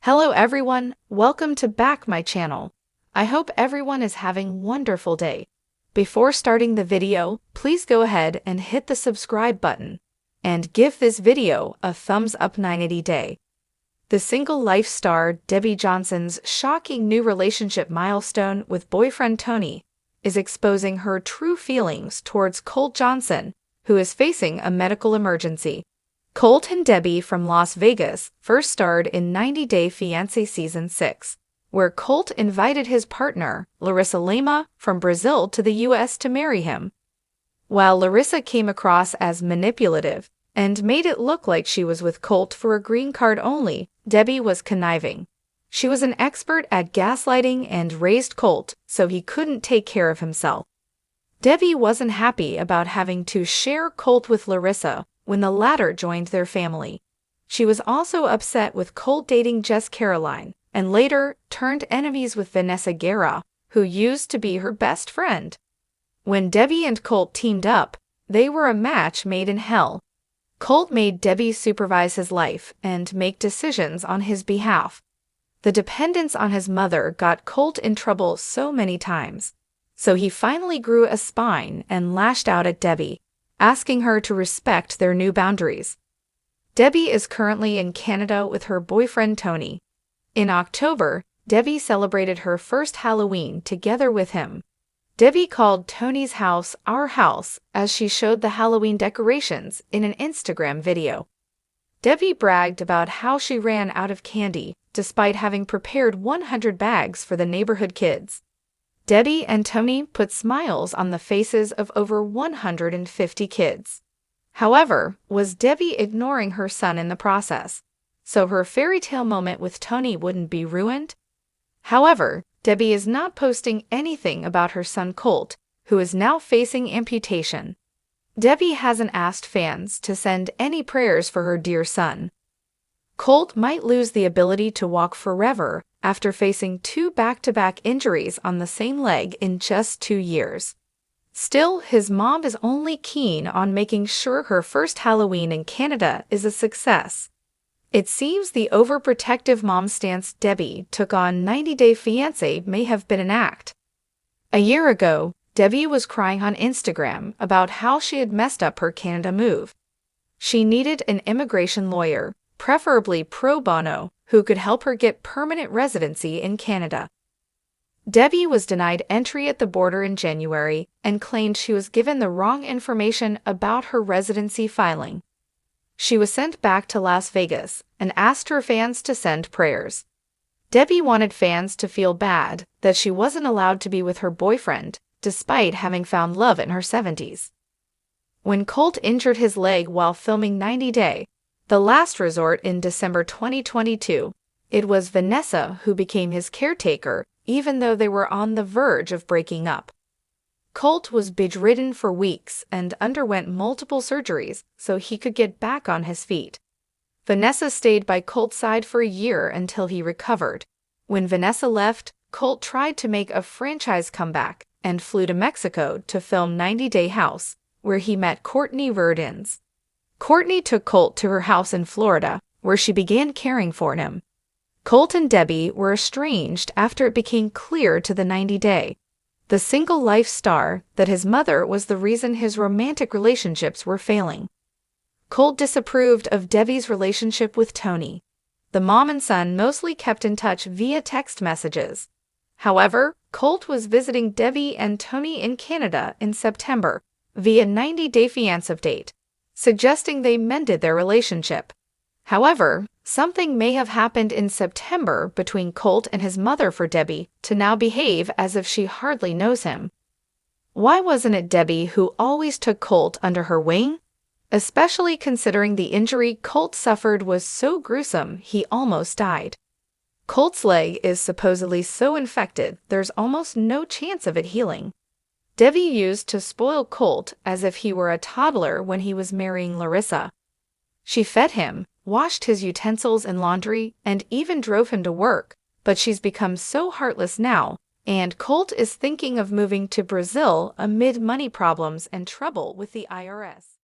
Hello everyone, welcome to back my channel. I hope everyone is having wonderful day. Before starting the video, please go ahead and hit the subscribe button and give this video a thumbs up 980 day. The single life star Debbie Johnson's shocking new relationship milestone with boyfriend Tony is exposing her true feelings towards Colt Johnson, who is facing a medical emergency. Colt and Debbie from Las Vegas first starred in 90 Day Fiancé Season 6, where Colt invited his partner, Larissa Lima, from Brazil to the US to marry him. While Larissa came across as manipulative and made it look like she was with Colt for a green card only, Debbie was conniving. She was an expert at gaslighting and raised Colt so he couldn't take care of himself. Debbie wasn't happy about having to share Colt with Larissa when the latter joined their family. She was also upset with Colt dating Jess Caroline, and later turned enemies with Vanessa Guerra, who used to be her best friend. When Debbie and Colt teamed up, they were a match made in hell. Colt made Debbie supervise his life and make decisions on his behalf. The dependence on his mother got Colt in trouble so many times, so he finally grew a spine and lashed out at Debbie, asking her to respect their new boundaries. Debbie is currently in Canada with her boyfriend Tony. In October, Debbie celebrated her first Halloween together with him. Debbie called Tony's house "our house" as she showed the Halloween decorations in an Instagram video. Debbie bragged about how she ran out of candy despite having prepared 100 bags for the neighborhood kids. Debbie and Tony put smiles on the faces of over 150 kids. However, was Debbie ignoring her son in the process, so her fairy tale moment with Tony wouldn't be ruined? However, Debbie is not posting anything about her son Colt, who is now facing amputation. Debbie hasn't asked fans to send any prayers for her dear son. Colt might lose the ability to walk forever after facing 2 back-to-back injuries on the same leg in just 2 years. Still, his mom is only keen on making sure her first Halloween in Canada is a success. It seems the overprotective mom stance Debbie took on 90 Day Fiancé may have been an act. A year ago, Debbie was crying on Instagram about how she had messed up her Canada move. She needed an immigration lawyer, preferably pro bono, who could help her get permanent residency in Canada. Debbie was denied entry at the border in January and claimed she was given the wrong information about her residency filing. She was sent back to Las Vegas and asked her fans to send prayers. Debbie wanted fans to feel bad that she wasn't allowed to be with her boyfriend, despite having found love in her 70s. When Colt injured his leg while filming 90 Day, the last resort in December 2022, it was Vanessa who became his caretaker, even though they were on the verge of breaking up. Colt was bedridden for weeks and underwent multiple surgeries so he could get back on his feet. Vanessa stayed by Colt's side for a year until he recovered. When Vanessa left, Colt tried to make a franchise comeback and flew to Mexico to film 90 Day House, where he met Courtney Verdins. Courtney took Colt to her house in Florida, where she began caring for him. Colt and Debbie were estranged after it became clear to the 90 Day, the single life star, that his mother was the reason his romantic relationships were failing. Colt disapproved of Debbie's relationship with Tony. The mom and son mostly kept in touch via text messages. However, Colt was visiting Debbie and Tony in Canada in September via 90 Day Fiancé update, suggesting they mended their relationship. However, something may have happened in September between Colt and his mother for Debbie to now behave as if she hardly knows him. Why wasn't it Debbie who always took Colt under her wing? Especially considering the injury Colt suffered was so gruesome he almost died. Colt's leg is supposedly so infected there's almost no chance of it healing. Debbie used to spoil Colt as if he were a toddler when he was marrying Larissa. She fed him, washed his utensils and laundry, and even drove him to work, but she's become so heartless now, and Colt is thinking of moving to Brazil amid money problems and trouble with the IRS.